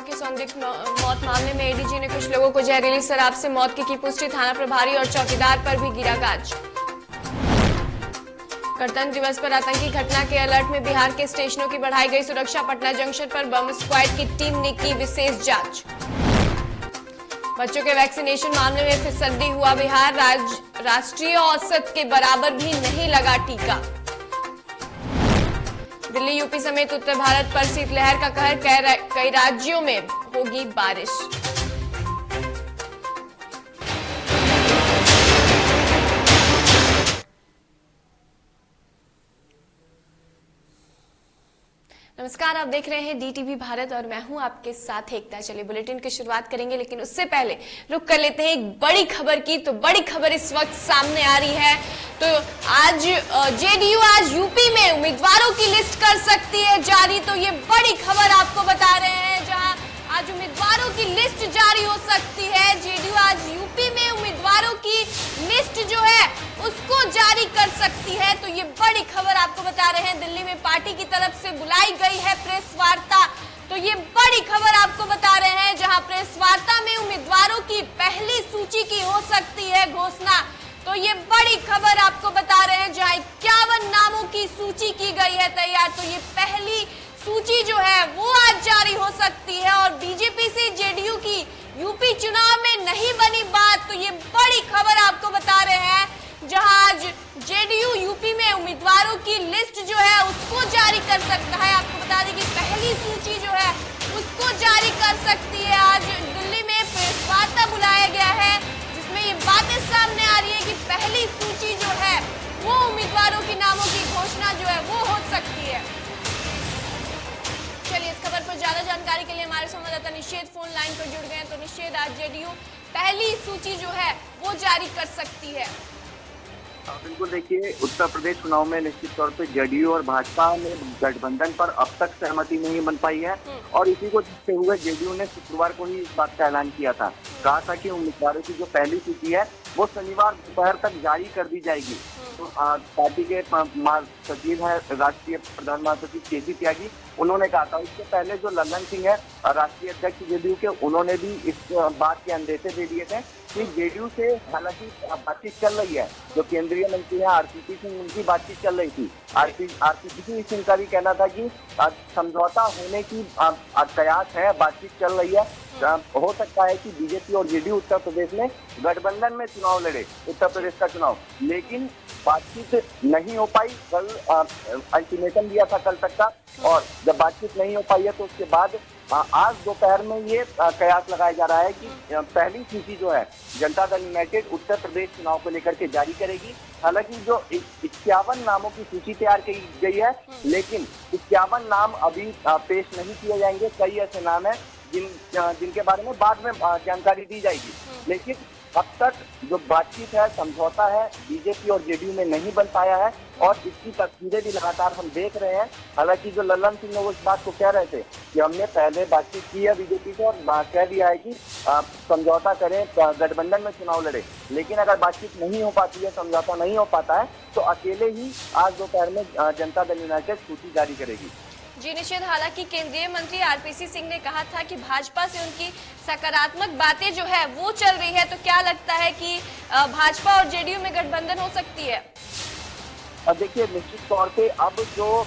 की संदिग्ध मौत मामले में एडीजी ने कुछ लोगों को जहरीली शराब से मौत की पुष्टि। थाना प्रभारी और चौकीदार पर भी गिरा गाज। गणतंत्र दिवस पर आतंकी घटना के अलर्ट में बिहार के स्टेशनों की बढ़ाई गई सुरक्षा। पटना जंक्शन पर बम स्क्वाड की टीम ने की विशेष जांच। बच्चों के वैक्सीनेशन मामले में फिसड्डी हुआ बिहार। राष्ट्रीय औसत के बराबर भी नहीं लगा टीका। दिल्ली, यूपी समेत उत्तर भारत पर शीतलहर का कहर। कई राज्यों में होगी बारिश। नमस्कार, आप देख रहे हैं डीटीवी भारत और मैं हूं आपके साथ एकता। चलिए बुलेटिन की शुरुआत करेंगे, लेकिन उससे पहले रुक कर लेते हैं एक बड़ी खबर की। तो बड़ी खबर इस वक्त सामने आ रही है। तो आज जेडीयू आज यूपी में उम्मीदवारों की लिस्ट कर सकती है जारी। तो ये बड़ी खबर आपको बता रहे हैं, जहां आज उम्मीदवारों की लिस्ट जारी हो सकती है। जेडीयू आज यूपी में उम्मीदवारों की लिस्ट जो है उसको जारी कर सकती है। तो ये बड़ी खबर आपको बता रहे हैं। दिल्ली में पार्टी की तरफ से बुलाई गई है प्रेस वार्ता। तो ये बड़ी खबर आपको बता रहे हैं, जहां प्रेस वार्ता में उम्मीदवारों की पहली सूची की हो सकती है घोषणा। तो ये बड़ी खबर आपको बता रहे हैं, जहां 51 नामों की सूची की गई है तैयार। तो ये पहली सूची जो है वो आज जारी हो सकती है। और बीजेपी से जेडीयू की यूपी चुनाव में नहीं बनी बात। तो ये बड़ी खबर आपको बता रहे हैं, जहां आज जेडीयू यूपी में उम्मीदवारों की लिस्ट जो है उसको जारी कर सकता है। आपको बता दें कि पहली सूची जो है उसको जारी कर सकती है। आज दिल्ली में प्रेस वार्ता बुलाया गया है, जिसमें ये बातें सामने आ रही है कि पहली सूची जो है वो उम्मीदवारों के नामों की घोषणा जो है वो हो सकती है। चलिए इस खबर पर ज्यादा जानकारी के लिए हमारे संवाददाता निषेध फोन लाइन पर जुड़ गए हैं। तो निषेध, आज जेडीयू पहली सूची जो है वो जारी कर सकती है। बिल्कुल, देखिए उत्तर प्रदेश चुनाव में निश्चित तौर पे जेडीयू और भाजपा में गठबंधन पर अब तक सहमति नहीं बन पाई है। और इसी को देखते हुए जेडीयू ने शुक्रवार को ही इस बात का ऐलान किया था। कहा था कि उम्मीदवारों की जो पहली सूची है वो शनिवार दोपहर तक जारी कर दी जाएगी। तो पार्टी के सचिव है राष्ट्रीय प्रधान महासचिव केसी त्यागी, उन्होंने कहा था। इससे पहले जो लल्लन सिंह है राष्ट्रीय अध्यक्ष जेडीयू के, उन्होंने भी इस बात के अंदेशे दे दिए थे कि जेडीयू से हालांकि बातचीत चल रही है। जो केंद्रीय मंत्री है आरसीपी सिंह, उनकी बातचीत चल रही थी। आरसीपी सिंह का भी कहना था कि समझौता होने की कयास है, बातचीत चल रही है। हो सकता है कि बीजेपी और जेडीयू उत्तर प्रदेश में गठबंधन में चुनाव लड़े, उत्तर प्रदेश का चुनाव, लेकिन बातचीत नहीं हो पाई। कल अल्टीमेटम दिया था कल तक का, और जब बातचीत नहीं हो पाई है तो उसके बाद आज दोपहर में ये कयास लगाया जा रहा है कि पहली सूची जो है जनता दल यूनाइटेड उत्तर प्रदेश चुनाव को लेकर के जारी करेगी। हालांकि जो 51 नामों की सूची तैयार की गई है, लेकिन 51 नाम अभी पेश नहीं किए जाएंगे। कई ऐसे नाम है जिनके बारे में बाद में जानकारी दी जाएगी। लेकिन अब तक जो बातचीत है, समझौता है, बीजेपी और जेडीयू में नहीं बन पाया है। और इसकी तस्वीरें भी लगातार हम देख रहे हैं। हालांकि जो लल्लन सिंह ने वो इस बात को कह रहे थे कि हमने पहले बातचीत की है बीजेपी से और कह दिया है कि समझौता करें, गठबंधन में चुनाव लड़े। लेकिन अगर बातचीत नहीं हो पाती है, समझौता नहीं हो पाता है, तो अकेले ही आज दोपहर में जनता दल यूनाइटेड सूची जारी करेगी। जी निषेध, हालांकि केंद्रीय मंत्री आरपीसी सिंह ने कहा था कि भाजपा से उनकी सकारात्मक बातें जो है वो चल रही है। तो क्या लगता है कि भाजपा और जेडीयू में गठबंधन हो सकती है? देखिए, निश्चित तौर पे अब जो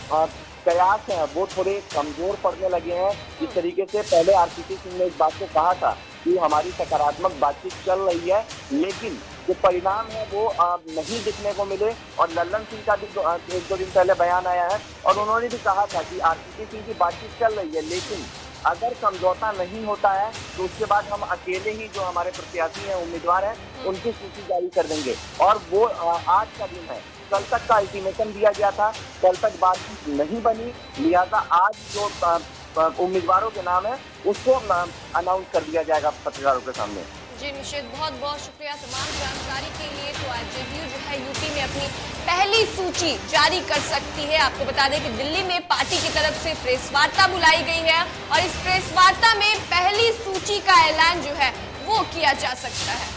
कयास है वो थोड़े कमजोर पड़ने लगे हैं। जिस तरीके से पहले आरसीपी सिंह ने इस बात को कहा था कि हमारी सकारात्मक बातचीत चल रही है, लेकिन जो परिणाम है वो नहीं दिखने को मिले। और लल्लन सिंह का भी 1-2 दिन पहले बयान आया है और उन्होंने भी कहा था कि आरसीपी सिंह की बातचीत चल रही है, लेकिन अगर समझौता नहीं होता है तो उसके बाद हम अकेले ही जो हमारे प्रत्याशी हैं, उम्मीदवार हैं, उनकी सूची जारी कर देंगे। और वो आज का दिन है, कल तक का अल्टीमेटम दिया गया था, कल तक बातचीत नहीं बनी, लिहाजा आज जो उम्मीदवारों के नाम है उसको अनाउंस कर दिया जाएगा पत्रकारों के सामने। जी निषेध, बहुत बहुत शुक्रिया तमाम जानकारी के लिए। तो आज जेडीयू जो है यूपी में अपनी पहली सूची जारी कर सकती है। आपको बता दें कि दिल्ली में पार्टी की तरफ से प्रेस वार्ता बुलाई गई है और इस प्रेस वार्ता में पहली सूची का ऐलान जो है वो किया जा सकता है।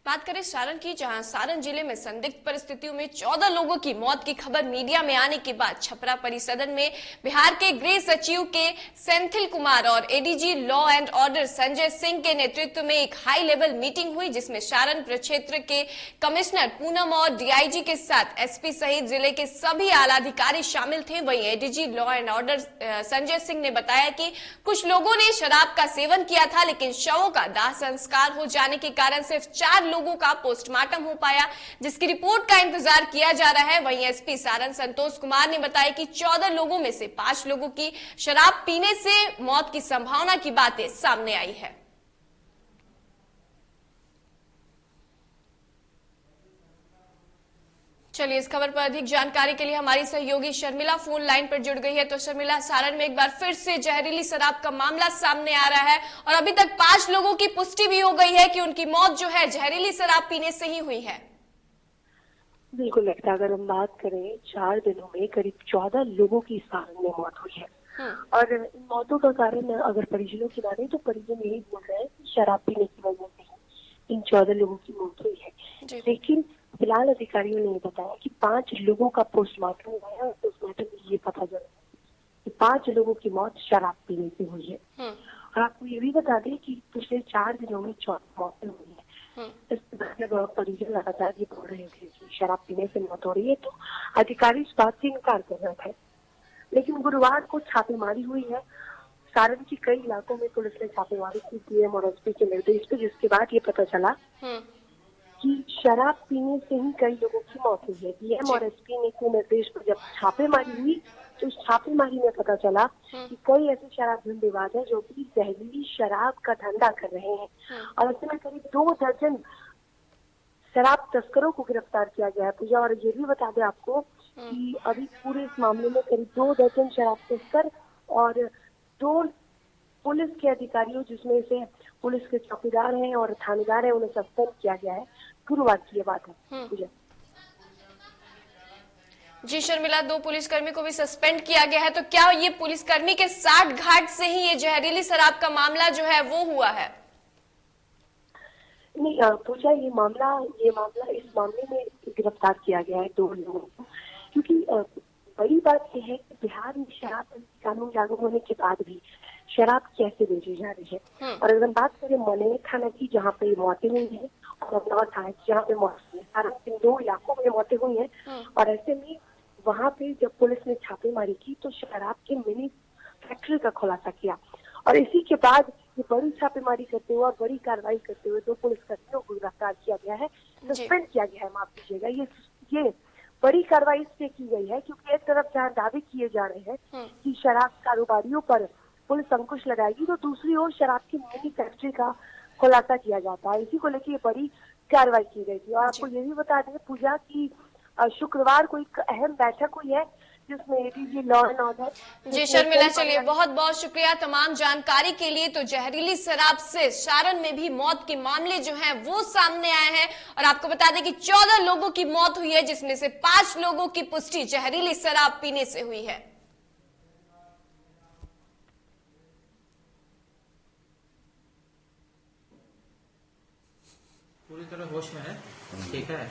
बात करें सारण की, जहां सारण जिले में संदिग्ध परिस्थितियों में 14 लोगों की मौत की खबर मीडिया में आने के बाद छपरा परिसदन में बिहार के गृह सचिव के सेंथिल कुमार और ADG law and order Sanjay Singh के नेतृत्व में एक हाई लेवल मीटिंग हुई, जिसमें सारण प्रक्षेत्र के कमिश्नर पूनम और डीआईजी के साथ एसपी सहित जिले के सभी आला अधिकारी शामिल थे। वहीं ADG law and order Sanjay Singh ने बताया कि कुछ लोगों ने शराब का सेवन किया था, लेकिन शवों का दाह संस्कार हो जाने के कारण सिर्फ 4 लोगों का पोस्टमार्टम हो पाया, जिसकी रिपोर्ट का इंतजार किया जा रहा है। वहीं एसपी सारण संतोष कुमार ने बताया कि 14 लोगों में से 5 लोगों की शराब पीने से मौत की संभावना की बातें सामने आई है। चलिए, इस खबर पर अधिक जानकारी के लिए हमारी सहयोगी शर्मिला फोन लाइन पर जुड़ गई है। तो शर्मिला, सारण में एक बार फिर से जहरीली शराब का मामला सामने आ रहा है और अभी तक 5 लोगों की पुष्टि भी हो गई है कि उनकी मौत जो है जहरीली शराब पीने से ही हुई है। बिल्कुल लगता, अगर हम बात करें 4 दिनों में करीब 14 लोगों की सारण में मौत हुई है। और इन मौतों का कारण अगर परिजनों की माने तो परिजन यही बोल रहे हैं कि शराब पीने की वजह से ही इन 14 लोगों की मौत हुई है। लेकिन फिलहाल अधिकारियों ने बताया कि 5 लोगों का पोस्टमार्टम हुआ है और पोस्टमार्टम में ये पता चला कि 5 लोगों की मौत शराब पीने से हुई है। और आपको ये भी बता दें कि पिछले 4 दिनों में 14 मौतें हुई है। इस परिजन लगातार ये बोल रहे थे कि शराब पीने से मौत हो रही है, तो अधिकारी इस बात से इनकार कर रहे थे। लेकिन गुरुवार को छापेमारी हुई है। सारण के कई इलाकों में पुलिस ने छापेमारी की डीएम और एसपी के निर्देश पे, जिसके बाद ये पता चला कि शराब पीने से ही कई लोगों की मौत हुई है। डीएम और एसपी ने के निर्देश पर जब छापेमारी हुई तो इस छापेमारी में पता चला कि कई ऐसे शराब धंधेबाज हैं जो कि जहरीली शराब का धंधा कर रहे हैं। और ऐसे में करीब 2 दर्जन शराब तस्करों को गिरफ्तार किया गया है। पूजा, और ये भी बता दें आपको कि अभी पूरे इस मामले में करीब 2 दर्जन शराब तस्कर और 2 पुलिस के अधिकारियों, जिसमें से पुलिस के चौकीदार हैं और थानेदार हैं, उन्हें सस्पेंड किया गया है। गुरुवार की ये बात है। पूजा जी शर्मिला, 2 पुलिसकर्मी को भी सस्पेंड किया गया है। तो क्या ये पुलिसकर्मी के साठ घाट से ही ये जहरीली शराब का मामला जो है वो हुआ है? नहीं पूजा, इस मामले में गिरफ्तार किया गया है 2 लोगों को, क्योंकि बड़ी बात यह है कि बिहार में शराब कानून लागू होने के बाद भी शराब कैसे बेची जा रही है। और अगर हम बात करें मनेर थाना की, जहाँ पे मौतें हुई है, और अमनौर थाना की, जहाँ पे मौतें हुई है, सारण इन 2 इलाकों में मौतें हुई हैं। और ऐसे में वहाँ पे जब पुलिस ने छापेमारी की तो शराब के मिनी फैक्ट्री का खुलासा किया, और इसी के बाद ये बड़ी छापेमारी करते हुए और बड़ी कार्रवाई करते हुए 2 पुलिसकर्मियों को गिरफ्तार किया गया है, सस्पेंड किया गया है, माफ कीजिएगा। ये बड़ी कार्रवाई इसलिए की गई है क्योंकि एक तरफ जहाँ दावे किए जा रहे हैं कि शराब कारोबारियों पर पुलिस अंकुश लगाएगी, तो दूसरी ओर शराब की मिनी फैक्ट्री का खुलासा किया जाता है। इसी को लेकर ये बड़ी कार्रवाई की गई थी। और आपको ये भी बता दें पूजा की शुक्रवार को एक अहम बैठक हुई है जिसमें एडीजी लॉ एंड ऑर्डर। जी शर्मिला, चलिए बहुत बहुत शुक्रिया तमाम जानकारी के लिए। तो जहरीली शराब से सारण में भी मौत के मामले जो हैं वो सामने आए हैं और आपको बता दें कि 14 लोगों की मौत हुई है, जिसमें से 5 लोगों की पुष्टि जहरीली शराब पीने से हुई है। पूरी तरह होश में है, ठीक है।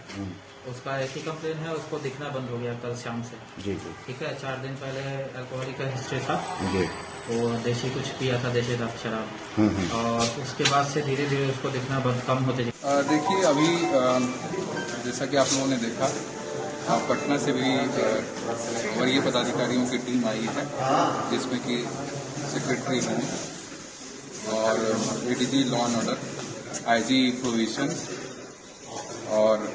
उसका एक ही कंप्लेन है, उसको दिखना बंद हो गया कल शाम से। जी जी, ठीक है। 4 दिन पहले अल्कोहलिक का हिस्ट्री था जी, वो देशी कुछ पिया था, देशी था शराब, और उसके बाद से धीरे धीरे उसको दिखना बंद कम होते। देखिए अभी जैसा कि आप लोगों ने देखा, पटना से भी वरीय पदाधिकारियों की टीम आई है, जिसमें कि सेक्रेटरी हैं और ADG law and order, IG provision और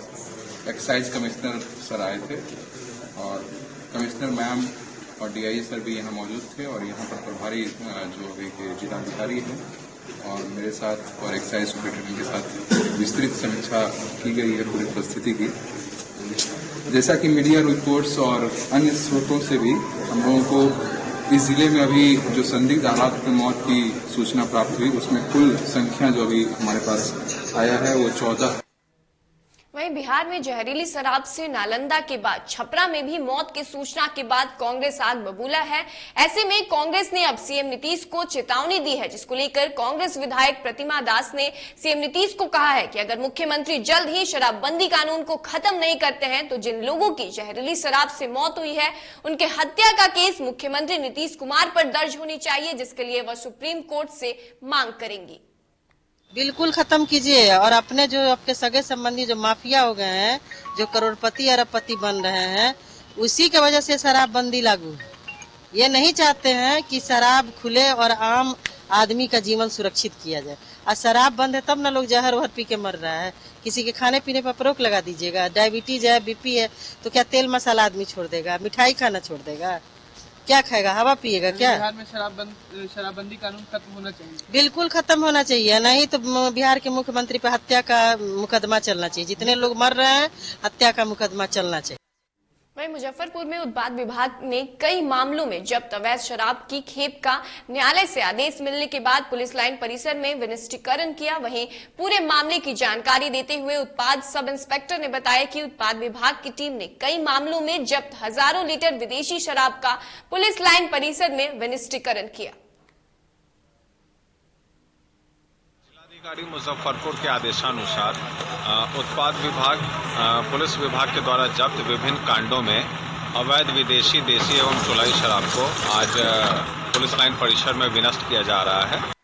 एक्साइज कमिश्नर सर आए थे, और कमिश्नर मैम और डीआई सर भी यहाँ मौजूद थे, और यहाँ पर प्रभारी जो अभी के जिलाधिकारी हैं और मेरे साथ और एक्साइज सुपरिटेंडेंट के साथ विस्तृत समीक्षा की गई है पूरी परिस्थिति की। जैसा कि मीडिया रिपोर्ट्स और अन्य स्रोतों से भी हम लोगों को इस जिले में अभी जो संदिग्ध हालात में मौत की सूचना प्राप्त हुई, उसमें कुल संख्या जो अभी हमारे पास आया है वो 14 है। वहीं बिहार में जहरीली शराब से नालंदा के बाद छपरा में भी मौत की सूचना के बाद कांग्रेस आग बबूला है। ऐसे में कांग्रेस ने अब सीएम नीतीश को चेतावनी दी है, जिसको लेकर कांग्रेस विधायक प्रतिमा दास ने सीएम नीतीश को कहा है कि अगर मुख्यमंत्री जल्द ही शराबबंदी कानून को खत्म नहीं करते हैं तो जिन लोगों की जहरीली शराब से मौत हुई है उनके हत्या का केस मुख्यमंत्री नीतीश कुमार पर दर्ज होनी चाहिए, जिसके लिए वह सुप्रीम कोर्ट से मांग करेंगी। बिल्कुल खत्म कीजिए और अपने जो आपके सगे संबंधी जो माफिया हो गए हैं, जो करोड़पति अरबपति बन रहे हैं, उसी के वजह से शराबबंदी लागू है। ये नहीं चाहते हैं कि शराब खुले और आम आदमी का जीवन सुरक्षित किया जाए। आज शराब बंद है तब ना लोग जहर वहर पी के मर रहा है। किसी के खाने पीने पर रोक लगा दीजिएगा। डायबिटीज है, बीपी है, तो क्या तेल मसाला आदमी छोड़ देगा? मिठाई खाना छोड़ देगा? क्या खाएगा? हवा पिएगा क्या? बिहार में शराबबंदी कानून खत्म होना चाहिए। बिल्कुल खत्म होना चाहिए, नहीं तो बिहार के मुख्यमंत्री पे हत्या का मुकदमा चलना चाहिए। जितने लोग मर रहे हैं हत्या का मुकदमा चलना चाहिए। वहीं मुजफ्फरपुर में उत्पाद विभाग ने कई मामलों में जब्त अवैध शराब की खेप का न्यायालय से आदेश मिलने के बाद पुलिस लाइन परिसर में विनिष्टीकरण किया। वहीं पूरे मामले की जानकारी देते हुए उत्पाद सब इंस्पेक्टर ने बताया कि उत्पाद विभाग की टीम ने कई मामलों में जब्त हजारों लीटर विदेशी शराब का पुलिस लाइन परिसर में विनिष्टीकरण किया। जिलाधिकारी मुजफ्फरपुर के आदेशानुसार उत्पाद विभाग पुलिस विभाग के द्वारा जब्त विभिन्न कांडों में अवैध विदेशी, देशी एवं चुलाई शराब को आज पुलिस लाइन परिसर में विनष्ट किया जा रहा है।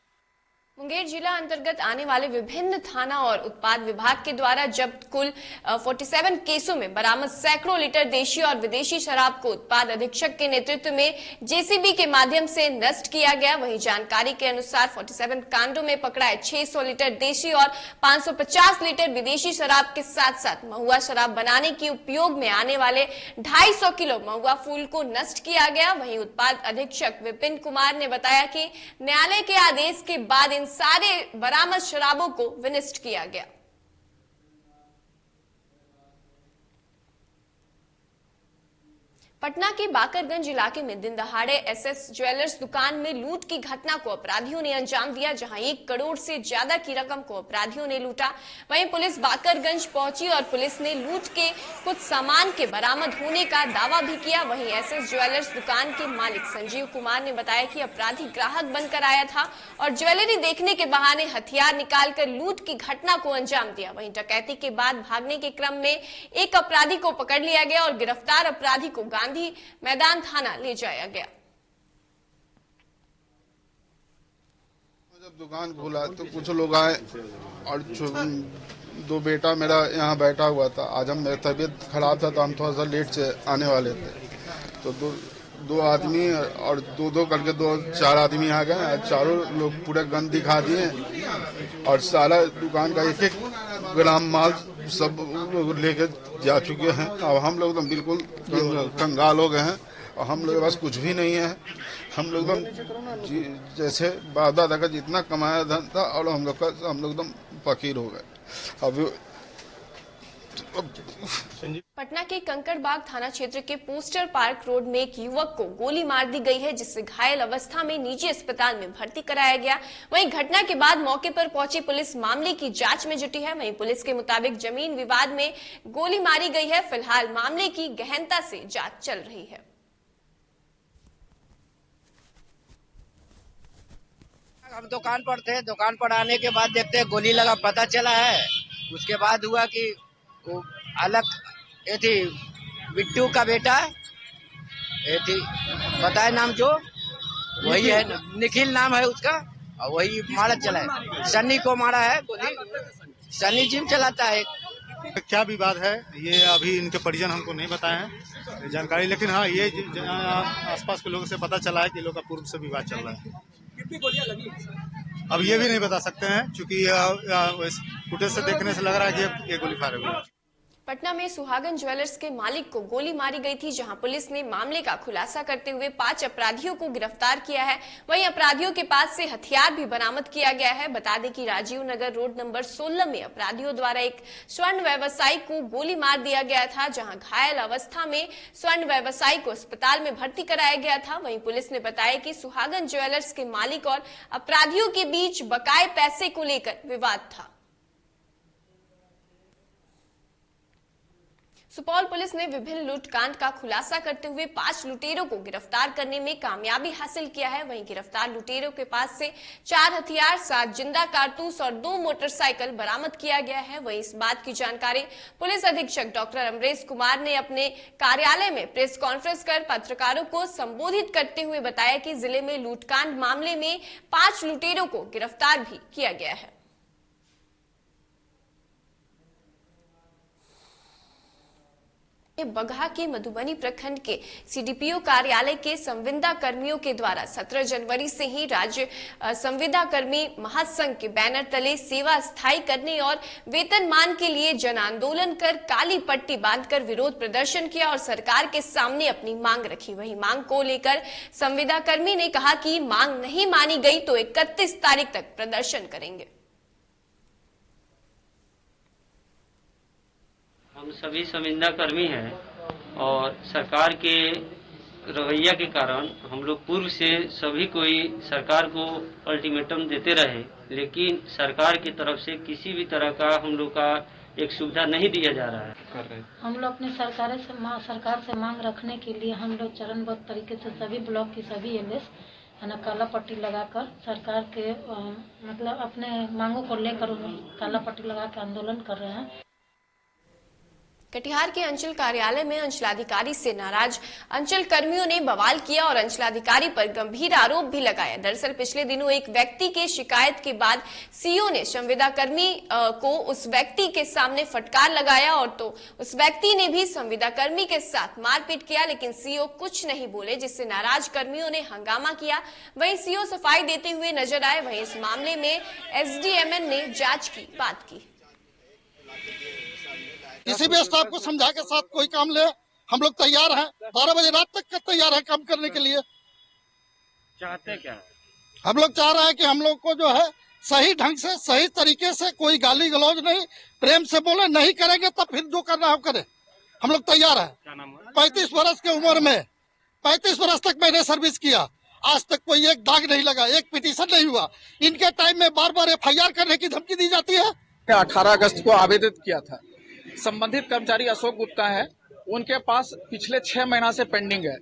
मुंगेर जिला अंतर्गत आने वाले विभिन्न थाना और उत्पाद विभाग के द्वारा जब्त कुल 47 केसों में बरामद सैकड़ों लीटर देशी और विदेशी शराब को उत्पाद अधीक्षक के नेतृत्व में जेसीबी के माध्यम से नष्ट किया गया। वहीं जानकारी के अनुसार 47 कांडों में पकड़ाए 600 लीटर देशी और 550 लीटर विदेशी शराब के साथ साथ महुआ शराब बनाने के उपयोग में आने वाले 250 किलो महुआ फूल को नष्ट किया गया। वहीं उत्पाद अधीक्षक विपिन कुमार ने बताया कि न्यायालय के आदेश के बाद इन सारे बरामद शराबों को विनिष्ट किया गया। पटना के बाकरगंज इलाके में दिन दहाड़े एसएस ज्वेलर्स दुकान में लूट की घटना को अपराधियों ने अंजाम दिया, जहां 1 करोड़ से ज्यादा की रकम को अपराधियों ने लूटा। वहीं पुलिस बाकरगंज पहुंची और पुलिस ने लूट के कुछ सामान के बरामद होने का दावा भी किया। वहीं एसएस ज्वेलर्स दुकान के मालिक संजीव कुमार ने बताया कि अपराधी ग्राहक बनकर आया था और ज्वेलरी देखने के बहाने हथियार निकालकर लूट की घटना को अंजाम दिया। वहीं डकैती के बाद भागने के क्रम में एक अपराधी को पकड़ लिया गया और गिरफ्तार अपराधी को मैदान थाना ले जाया गया। जब दुकान खोला तो कुछ लोग आए और 2 बेटा मेरा यहाँ बैठा हुआ था। आज हम मेरी तबीयत खराब था तो हम थोड़ा सा लेट से आने वाले थे, तो दो आदमी और दो करके 4 आदमी आ गए। चारों लोग पूरा गन दिखा दिए और सारा दुकान का 1-1 ग्राम माल सब लोग लेके जा चुके हैं। अब हम लोग तो बिल्कुल कंगाल हो गए हैं और हम लोग के पास कुछ भी नहीं है। हम लोग एकदम जैसे बाप दादा का जितना कमाया धन था और हम लोग एकदम फकीर हो गए। अब पटना के कंकड़बाग थाना क्षेत्र के पोस्टर पार्क रोड में एक युवक को गोली मार दी गई है, जिससे घायल अवस्था में निजी अस्पताल में भर्ती कराया गया। वहीं घटना के बाद मौके पर पहुंची पुलिस मामले की जांच में जुटी है। वहीं पुलिस के मुताबिक जमीन विवाद में गोली मारी गई है। फिलहाल मामले की गहनता से जांच चल रही है। हम दुकान पर थे, दुकान पर आने के बाद देखते हैं गोली लगा, पता चला है। उसके बाद हुआ कि वो अलग ये थी बिट्टू का बेटा, ये थी बताए नाम जो वही है, निखिल नाम है उसका, और वही मारा चला है। सन्नी को मारा है गोली। सन्नी जिम चलाता है। क्या विवाद है ये अभी इनके परिजन हमको नहीं बताए हैं जानकारी, लेकिन हाँ ये आसपास के लोगों से पता चला है कि लोग का पूर्व से विवाद चल रहा है। कितनी गोलियां लगी? अब ये भी नहीं बता सकते हैं क्योंकि फुटेज से देखने से लग रहा है कि ये गोली फायर हुई। पटना में सुहागन ज्वेलर्स के मालिक को गोली मारी गई थी, जहां पुलिस ने मामले का खुलासा करते हुए 5 अपराधियों को गिरफ्तार किया है। वहीं अपराधियों के पास से हथियार भी बरामद किया गया है। बता दें कि राजीव नगर रोड नंबर 16 में अपराधियों द्वारा एक स्वर्ण व्यवसायी को गोली मार दिया गया था, जहां घायल अवस्था में स्वर्ण व्यवसायी को अस्पताल में भर्ती कराया गया था। वहीं पुलिस ने बताया कि सुहागन ज्वेलर्स के मालिक और अपराधियों के बीच बकाये पैसे को लेकर विवाद था। सुपौल पुलिस ने विभिन्न लूटकांड का खुलासा करते हुए 5 लुटेरों को गिरफ्तार करने में कामयाबी हासिल किया है। वहीं गिरफ्तार लुटेरों के पास से 4 हथियार, 7 जिंदा कारतूस और 2 मोटरसाइकिल बरामद किया गया है। वहीं इस बात की जानकारी पुलिस अधीक्षक डॉक्टर अमरेश कुमार ने अपने कार्यालय में प्रेस कॉन्फ्रेंस कर पत्रकारों को संबोधित करते हुए बताया कि जिले में लूटकांड मामले में 5 लुटेरों को गिरफ्तार भी किया गया है। बगहा के मधुबनी प्रखंड के सीडीपीओ कार्यालय के संविदा कर्मियों के द्वारा 17 जनवरी से ही राज्य संविदा कर्मी महासंघ के बैनर तले सेवा स्थायी करने और वेतनमान के लिए जन आंदोलन कर काली पट्टी बांधकर विरोध प्रदर्शन किया और सरकार के सामने अपनी मांग रखी। वहीं मांग को लेकर संविदा कर्मी ने कहा कि मांग नहीं मानी गई तो 31 तारीख तक प्रदर्शन करेंगे। हम सभी संविदा कर्मी हैं और सरकार के रवैया के कारण हम लोग पूर्व से सभी कोई सरकार को अल्टीमेटम देते रहे, लेकिन सरकार की तरफ से किसी भी तरह का हम लोग का एक सुविधा नहीं दिया जा रहा है। हम लोग अपने सरकार से मांग रखने के लिए हम लोग चरणबद्ध तरीके से सभी ब्लॉक की सभी एमएस काला पट्टी लगाकर सरकार के मतलब अपने मांगों को लेकर काला पट्टी लगा के आंदोलन कर रहे हैं। कटिहार के अंचल कार्यालय में अंचलाधिकारी से नाराज अंचल कर्मियों ने बवाल किया और अंचलाधिकारी पर गंभीर आरोप भी लगाया। दरअसल पिछले दिनों एक व्यक्ति के शिकायत के बाद सीओ ने संविदा कर्मी को उस व्यक्ति के सामने फटकार लगाया और तो उस व्यक्ति ने भी संविदा कर्मी के साथ मारपीट किया, लेकिन सीओ कुछ नहीं बोले, जिससे नाराज कर्मियों ने हंगामा किया। वहीं सीओ सफाई देते हुए नजर आए। वहीं इस मामले में एसडीएमएन ने जांच की बात की। किसी भी स्टाफ को समझा के साथ कोई काम ले, हम लोग तैयार हैं। 12 बजे रात तक तैयार है काम करने के लिए। चाहते क्या? हम लोग चाह रहे हैं कि हम लोग को जो है सही ढंग से सही तरीके से कोई गाली गलौज नहीं, प्रेम से बोले। नहीं करेंगे तब फिर जो करना है करें। हम लोग तैयार हैं। 35 वर्ष की उम्र में 35 वर्ष तक मैंने सर्विस किया, आज तक कोई एक दाग नहीं लगा, एक पिटीशन नहीं हुआ। इनके टाइम में बार बार FIR करने की धमकी दी जाती है। 18 अगस्त को आवेदित किया था। संबंधित कर्मचारी अशोक गुप्ता है, उनके पास पिछले 6 महीना से पेंडिंग है।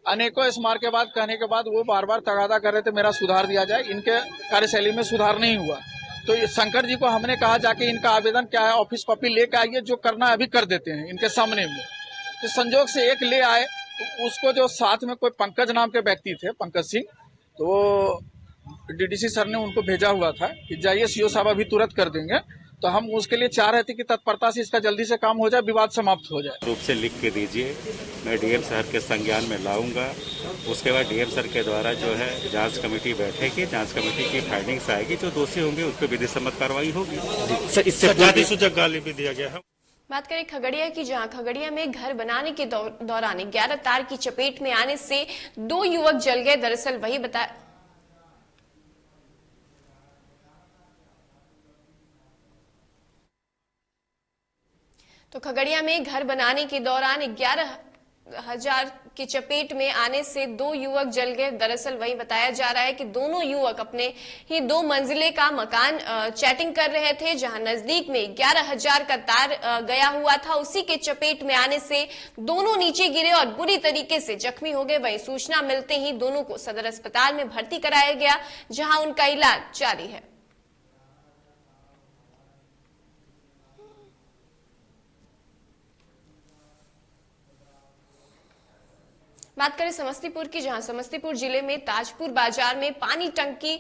अनेकों स्मार के बाद कहने के बाद वो बार बार तगादा कर रहे थे मेरा सुधार दिया जाए। इनके कार्यशैली में सुधार नहीं हुआ, तो शंकर जी को हमने कहा जाके इनका आवेदन क्या है ऑफिस कॉपी लेके आइए, जो करना अभी कर देते हैं इनके सामने में। तो संजोग से एक ले आए, तो उसको जो साथ में कोई पंकज नाम के व्यक्ति थे, पंकज सिंह, तो डीडीसी सर ने उनको भेजा हुआ था कि जाइए सीओ साहब अभी तुरंत कर देंगे। तो हम उसके लिए चाह रहे थे कि तत्परता से इसका जल्दी से काम हो जाए, विवाद समाप्त हो जाए। रूप से लिख के दीजिए, मैं डीएम सर के संज्ञान में लाऊंगा। उसके बाद डीएम सर के द्वारा जो है जांच कमेटी बैठेगी, जांच कमेटी की फाइंडिंग्स आएगी, जो दोषी होंगे उस पर विधि सम्मत कार्रवाई होगी। इससे जातिसूचक गाली भी दिया गया है। बात करें खगड़िया की, जहां खगड़िया में घर बनाने के दौरान 11 तार की चपेट में आने से 2 युवक जल गए। दरअसल वही बताया तो खगड़िया में घर बनाने के दौरान 11,000 की चपेट में आने से 2 युवक जल गए। दरअसल वही बताया जा रहा है कि दोनों युवक अपने ही 2 मंजिले का मकान चैटिंग कर रहे थे, जहां नजदीक में 11,000 का तार गया हुआ था। उसी के चपेट में आने से दोनों नीचे गिरे और बुरी तरीके से जख्मी हो गए। वही सूचना मिलते ही दोनों को सदर अस्पताल में भर्ती कराया गया, जहां उनका इलाज जारी है। बात करें समस्तीपुर की, जहां समस्तीपुर जिले में ताजपुर बाजार में पानी टंकी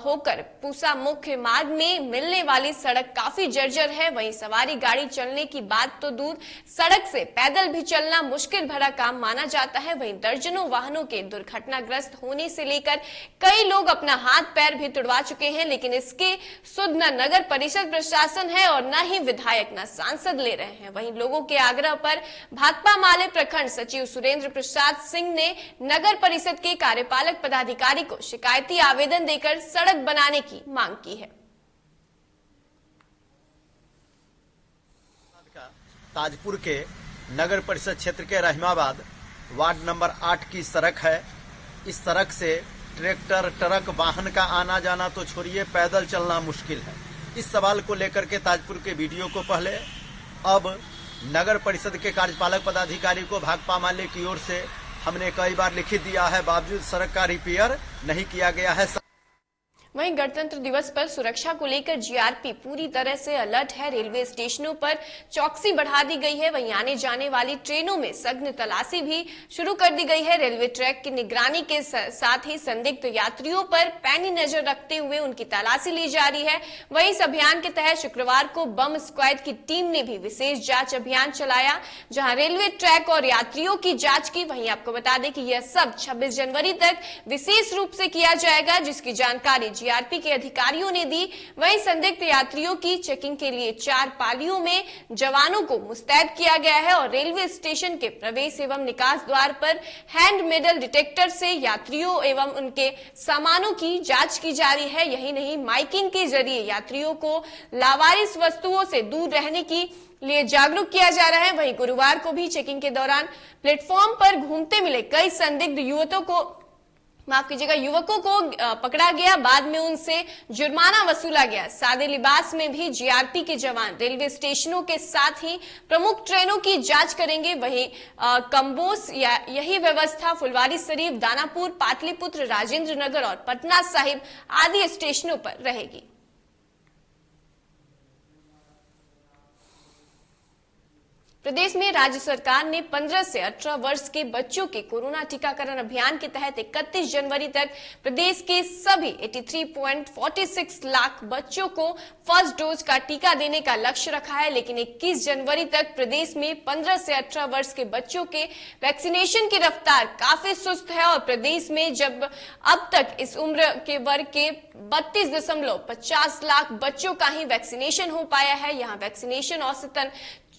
होकर पूसा मुख्य मार्ग में मिलने वाली सड़क काफी जर्जर है। वहीं सवारी गाड़ी चलने की बात तो दूर, सड़क से पैदल भी चलना मुश्किल भरा काम माना जाता है। वहीं दर्जनों वाहनों के दुर्घटनाग्रस्त होने से लेकर कई लोग अपना हाथ पैर भी तुड़वा चुके हैं, लेकिन इसके सुध न नगर परिषद प्रशासन है और न ही विधायक न सांसद ले रहे हैं। वहीं लोगों के आग्रह पर भाकपा माले प्रखंड सचिव सुरेंद्र प्रसाद सिंह ने नगर परिषद के कार्यपालक पदाधिकारी को शिकायती आवेदन देकर सड़क बनाने की मांग की है। ताजपुर के नगर परिषद क्षेत्र के रहमाबाद वार्ड नंबर 8 की सड़क है। इस सड़क से ट्रैक्टर ट्रक वाहन का आना जाना तो छोड़िए, पैदल चलना मुश्किल है। इस सवाल को लेकर के ताजपुर के वीडियो को पहले अब नगर परिषद के कार्यपालक पदाधिकारी को भाकपा माले की ओर से हमने कई बार लिखित दिया है, बावजूद सड़क का रिपेयर नहीं किया गया है। वहीं गणतंत्र दिवस पर सुरक्षा को लेकर जीआरपी पूरी तरह से अलर्ट है। रेलवे स्टेशनों पर चौकसी बढ़ा दी गई है। वहीं आने जाने वाली ट्रेनों में सघन तलाशी भी शुरू कर दी गई है। रेलवे ट्रैक की निगरानी के साथ ही संदिग्ध यात्रियों पर पैनी नजर रखते हुए उनकी तलाशी ली जा रही है। वहीं इस अभियान के तहत शुक्रवार को बम स्क्वाड की टीम ने भी विशेष जांच अभियान चलाया, जहां रेलवे ट्रैक और यात्रियों की जांच की। वहीं आपको बता दें कि यह सब 26 जनवरी तक विशेष रूप से किया जाएगा, जिसकी जानकारी जीआरपी के अधिकारियों ने दी। वहीं संदिग्ध यात्रियों की चेकिंग के लिए 4 पालियों में जवानों को मुस्तैद किया गया है और रेलवे स्टेशन के प्रवेश एवं निकास द्वार पर हैंड मेटल डिटेक्टर से यात्रियों एवं उनके सामानों की जांच की जा रही है। यही नहीं, माइकिंग के जरिए यात्रियों को लावारिस वस्तुओं से दूर रहने की लिए जागरूक किया जा रहा है। वहीं गुरुवार को भी चेकिंग के दौरान प्लेटफॉर्म पर घूमते मिले कई संदिग्ध युवकों को पकड़ा गया। बाद में उनसे जुर्माना वसूला गया। सादे लिबास में भी जीआरपी के जवान रेलवे स्टेशनों के साथ ही प्रमुख ट्रेनों की जांच करेंगे। वहीं कंबोज यही व्यवस्था फुलवारी शरीफ, दानापुर, पाटलिपुत्र, राजेंद्र नगर और पटना साहिब आदि स्टेशनों पर रहेगी। प्रदेश में राज्य सरकार ने 15 से 18 वर्ष के बच्चों के कोरोना टीकाकरण अभियान के तहत 31 जनवरी तक प्रदेश के सभी 83.46 लाख बच्चों को फर्स्ट डोज का टीका देने का लक्ष्य रखा है। लेकिन 21 जनवरी तक प्रदेश में 15 से 18 वर्ष के बच्चों के वैक्सीनेशन की रफ्तार काफी सुस्त है और प्रदेश में जब अब तक इस उम्र के वर्ग के 32.50 लाख बच्चों का ही वैक्सीनेशन हो पाया है। यहाँ वैक्सीनेशन औसतन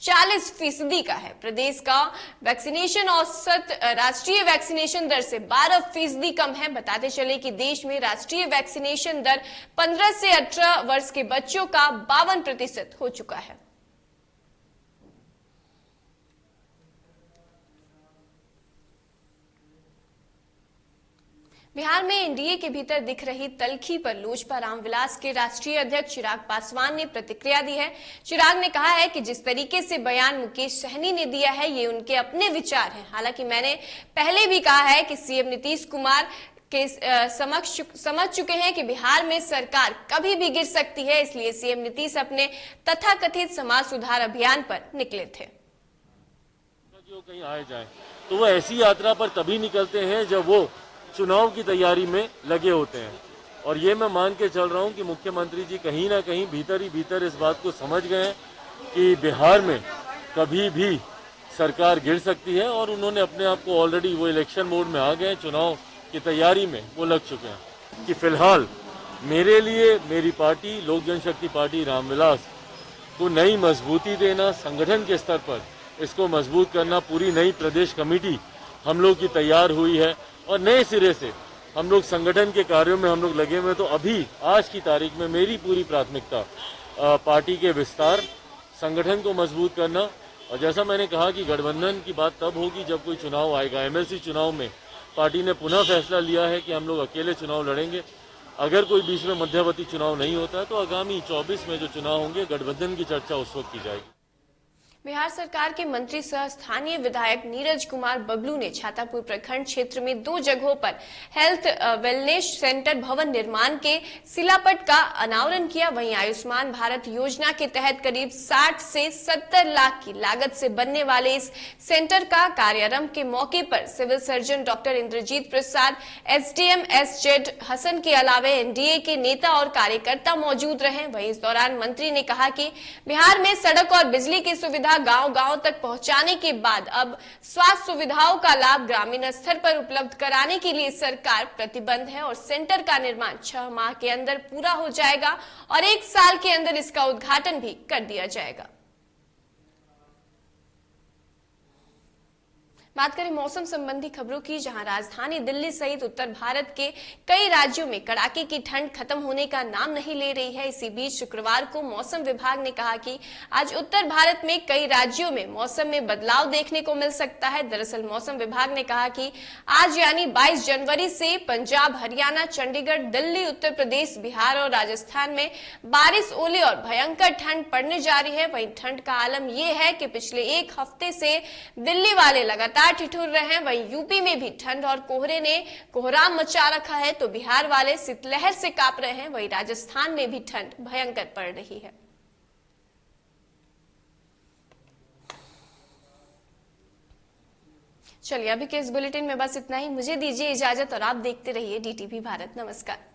40% का है। प्रदेश का वैक्सीनेशन औसत राष्ट्रीय वैक्सीनेशन दर से 12% कम है। बताते चले कि देश में राष्ट्रीय वैक्सीनेशन दर 15 से 18 वर्ष के बच्चों का 52% हो चुका है। बिहार में एनडीए के भीतर दिख रही तलखी पर लोजपा रामविलास के राष्ट्रीय अध्यक्ष चिराग पासवान ने प्रतिक्रिया दी है। चिराग ने कहा है कि जिस तरीके से बयान मुकेश सहनी ने दिया है ये उनके अपने विचार हैं। हालांकि मैंने पहले भी कहा है कि सीएम नीतीश कुमार के समझ चुके हैं कि बिहार में सरकार कभी भी गिर सकती है, इसलिए सीएम नीतीश अपने तथाकथित समाज सुधार अभियान पर निकले थे। जो कहीं आए जाए तो वो ऐसी यात्रा पर तभी निकलते हैं जब वो चुनाव की तैयारी में लगे होते हैं। और ये मैं मान के चल रहा हूँ कि मुख्यमंत्री जी कहीं ना कहीं भीतर ही भीतर इस बात को समझ गए हैं कि बिहार में कभी भी सरकार गिर सकती है और उन्होंने अपने आप को ऑलरेडी वो इलेक्शन मोड में आ गए, चुनाव की तैयारी में वो लग चुके हैं कि फिलहाल मेरे लिए मेरी पार्टी लोक जनशक्ति पार्टी रामविलास को नई मजबूती देना, संगठन के स्तर पर इसको मजबूत करना, पूरी नई प्रदेश कमेटी हम लोग की तैयार हुई है और नए सिरे से हम लोग संगठन के कार्यों में हम लोग लगे हुए। तो अभी आज की तारीख में मेरी पूरी प्राथमिकता पार्टी के विस्तार, संगठन को मजबूत करना। और जैसा मैंने कहा कि गठबंधन की बात तब होगी जब कोई चुनाव आएगा। एमएलसी चुनाव में पार्टी ने पुनः फैसला लिया है कि हम लोग अकेले चुनाव लड़ेंगे। अगर कोई बीच में मध्यवर्ती चुनाव नहीं होता तो आगामी 24 में जो चुनाव होंगे गठबंधन की चर्चा उस वक्त की जाएगी। बिहार सरकार के मंत्री सह स्थानीय विधायक नीरज कुमार बबलू ने छातापुर प्रखंड क्षेत्र में 2 जगहों पर हेल्थ वेलनेस सेंटर भवन निर्माण के शिलापट का अनावरण किया। वहीं आयुष्मान भारत योजना के तहत करीब 60 से 70 लाख की लागत से बनने वाले इस सेंटर का कार्यारंभ के मौके पर सिविल सर्जन डॉक्टर इंद्रजीत प्रसाद, एसडीएम एसजेड हसन के अलावा एनडीए के नेता और कार्यकर्ता मौजूद रहे। वहीं इस दौरान मंत्री ने कहा कि बिहार में सड़क और बिजली की सुविधा गांव-गांव तक पहुंचाने के बाद अब स्वास्थ्य सुविधाओं का लाभ ग्रामीण स्तर पर उपलब्ध कराने के लिए सरकार प्रतिबद्ध है और सेंटर का निर्माण 6 माह के अंदर पूरा हो जाएगा और 1 साल के अंदर इसका उद्घाटन भी कर दिया जाएगा। बात करें मौसम संबंधी खबरों की, जहां राजधानी दिल्ली सहित उत्तर भारत के कई राज्यों में कड़ाके की ठंड खत्म होने का नाम नहीं ले रही है। इसी बीच शुक्रवार को मौसम विभाग ने कहा कि आज उत्तर भारत में कई राज्यों में मौसम में बदलाव देखने को मिल सकता है। दरअसल मौसम विभाग ने कहा कि आज यानी 22 जनवरी से पंजाब, हरियाणा, चंडीगढ़, दिल्ली, उत्तर प्रदेश, बिहार और राजस्थान में बारिश, ओले और भयंकर ठंड पड़ने जा रही है। वहीं ठंड का आलम यह है कि पिछले एक हफ्ते से दिल्ली वाले लगातार ठिठुर रहे हैं। वहीं यूपी में भी ठंड और कोहरे ने कोहराम मचा रखा है, तो बिहार वाले शीतलहर से कांप रहे हैं। वहीं राजस्थान में भी ठंड भयंकर पड़ रही है। चलिए अभी के इस बुलेटिन में बस इतना ही। मुझे दीजिए इजाजत और आप देखते रहिए DTV भारत। नमस्कार।